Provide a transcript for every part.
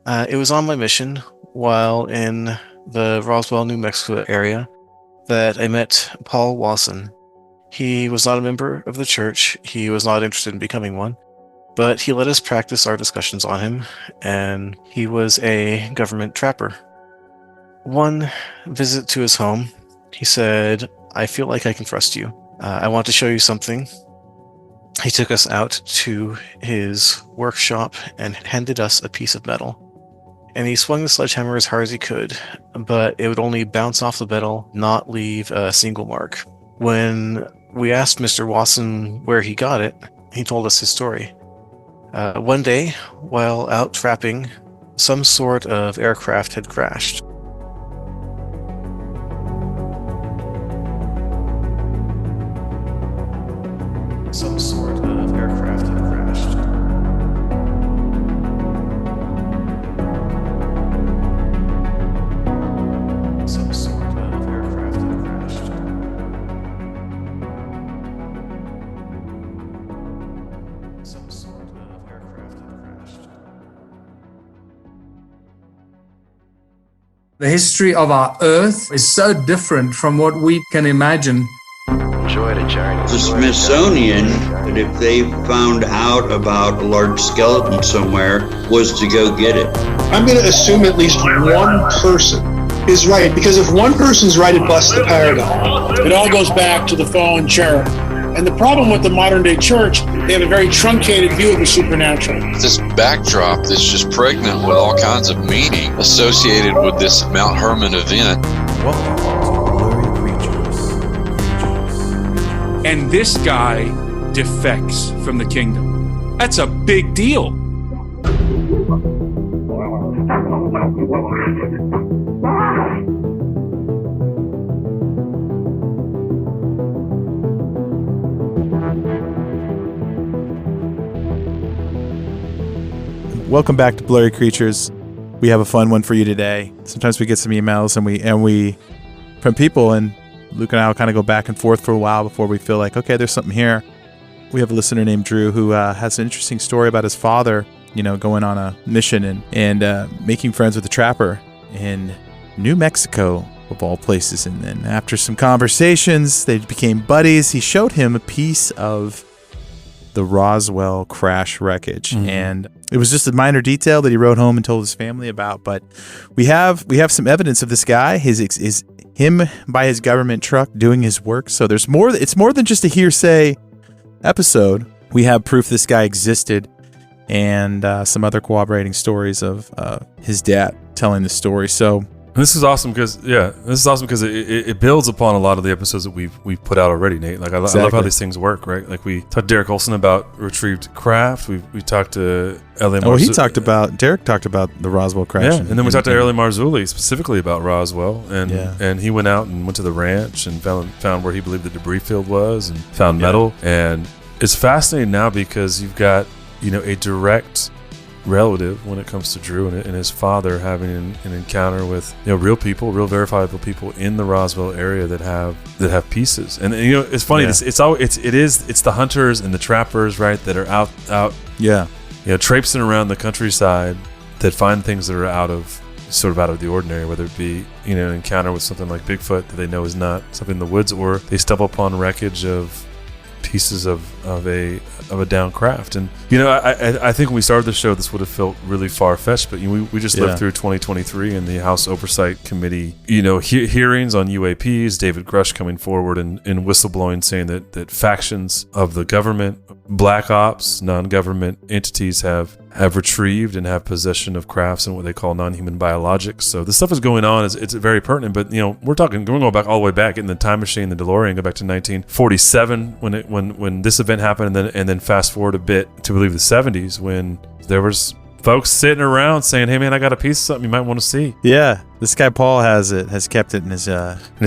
It was on my mission while in the Roswell, New Mexico area that I met Paul Wasson. He was not a member of the church. He was not interested in becoming one, but he let us practice our discussions on him, and he was a government trapper. One visit to his home, he said, "I feel like I can trust you. I want to show you something." He took us out to his workshop and handed us a piece of metal. And he swung the sledgehammer as hard as he could, but it would only bounce off the metal, not leave a single mark. When we asked Mr. Wasson where he got it, he told us his story. One day, while out trapping, some sort of aircraft had crashed. Some sort of aircraft had crashed. Some sort of aircraft had crashed. Some sort of aircraft had crashed. The history of our Earth is so different from what we can imagine. Enjoy the journey. The Smithsonian, that if they found out about a large skeleton somewhere, was to go get it. I'm going to assume at least one person is right, because if one person's right, it busts the paradigm. It all goes back to the fallen cherub. And the problem with the modern day church, they have a very truncated view of the supernatural. This backdrop that's just pregnant with all kinds of meaning associated with this Mount Hermon event. Welcome to Blurry Creatures. And this guy defects from the kingdom. That's a big deal. Welcome back to Blurry Creatures. We have a fun one for you today. Sometimes we get some emails and we from people, and Luke and I will kind of go back and forth for a while before we feel like, okay, there's something here. We have a listener named Drew who has an interesting story about his father, going on a mission and making friends with a trapper in New Mexico, of all places. And then after some conversations, they became buddies. He showed him a piece of the Roswell crash wreckage. And it was just a minor detail that he wrote home and told his family about. But we have some evidence of this guy, his him by his government truck doing his work. So there's more. It's more than just a hearsay episode. We have proof this guy existed, and some other corroborating stories of his dad telling the story. So this is awesome because it builds upon a lot of the episodes that we've put out already, Nate. Like I love how these things work, right? Like we talked to Derek Olson about retrieved craft. We talked to L.A. Marzulli. Derek talked about the Roswell crash. Yeah, and then we talked to L.A. Marzulli specifically about Roswell, and he went out and went to the ranch and found where he believed the debris field was and found metal. And it's fascinating now because you've got a direct relative when it comes to Drew and his father having an encounter with real people, real verifiable people in the Roswell area that have pieces. And it's funny. It's the hunters and the trappers, right, that are out traipsing around the countryside that find things that are out of the ordinary, whether it be an encounter with something like Bigfoot that they know is not something in the woods, or they stumble upon wreckage of pieces of a downed craft. And I think when we started the show, this would have felt really far-fetched, but we just lived through 2023 and the House Oversight Committee hearings on UAPs, David Grush coming forward and whistleblowing, saying that factions of the government, black ops, non-government entities have retrieved and have possession of crafts and what they call non-human biologics. So this stuff is going on. It's very pertinent, but we're going back all the way back in the time machine, the DeLorean, go back to 1947 when this event happened, and then fast forward a bit to believe the 70s when there was folks sitting around saying, "Hey man, I got a piece of something you might want to see." Yeah, this guy Paul has kept it in his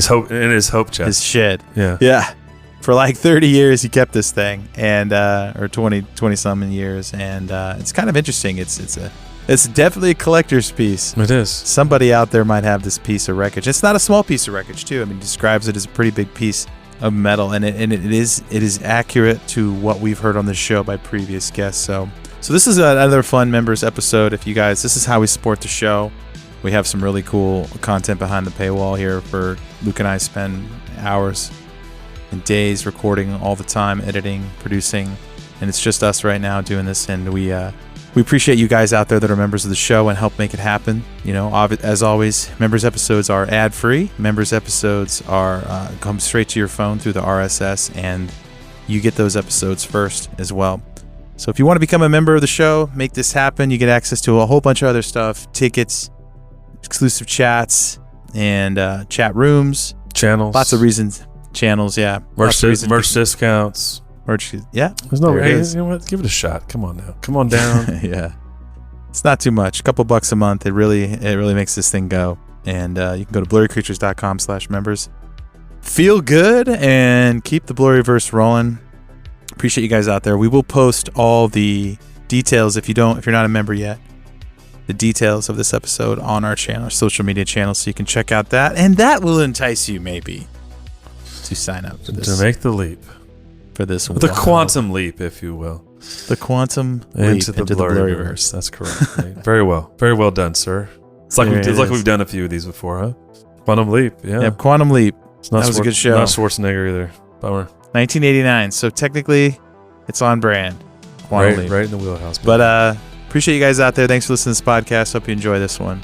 hope chest, his shed. Yeah. For like 30 years, he kept this thing, and or 20 something years, and it's kind of interesting. It's definitely a collector's piece. It is. Somebody out there might have this piece of wreckage. It's not a small piece of wreckage, too. I mean, he describes it as a pretty big piece of metal, and it is accurate to what we've heard on the show by previous guests. So So this is another fun members episode. If you guys, this is how we support the show. We have some really cool content behind the paywall here for Luke and I spend hours and days recording all the time, editing, producing, and it's just us right now doing this. And we appreciate you guys out there that are members of the show and help make it happen. You know, as always, members episodes are ad free. Members episodes are come straight to your phone through the RSS, and you get those episodes first as well. So if you want to become a member of the show, make this happen. You get access to a whole bunch of other stuff, tickets, exclusive chats, and chat rooms. Channels. Lots of reasons. Channels, yeah. Merch discounts. Merch, yeah. There's no way. You know what? Give it a shot. Come on now. Come on down. Yeah. It's not too much. A couple bucks a month. It really makes this thing go. And you can go to blurrycreatures.com/members. Feel good and keep the Blurryverse rolling. Appreciate you guys out there. We will post all the details if you're not a member yet. The details of this episode on our channel, our social media channel, so you can check out that, and that will entice you maybe to sign up for this. To make the leap. For this the quantum leap, if you will. The quantum into leap into the Blurryverse. That's correct. Very well done, sir. It's like we've done a few of these before, huh? Quantum leap, yeah. Yep, quantum leap. That was a good show. Not Schwarzenegger either. Bummer. 1989. So technically, it's on brand. Quantum leap. Right in the wheelhouse. But appreciate you guys out there. Thanks for listening to this podcast. Hope you enjoy this one.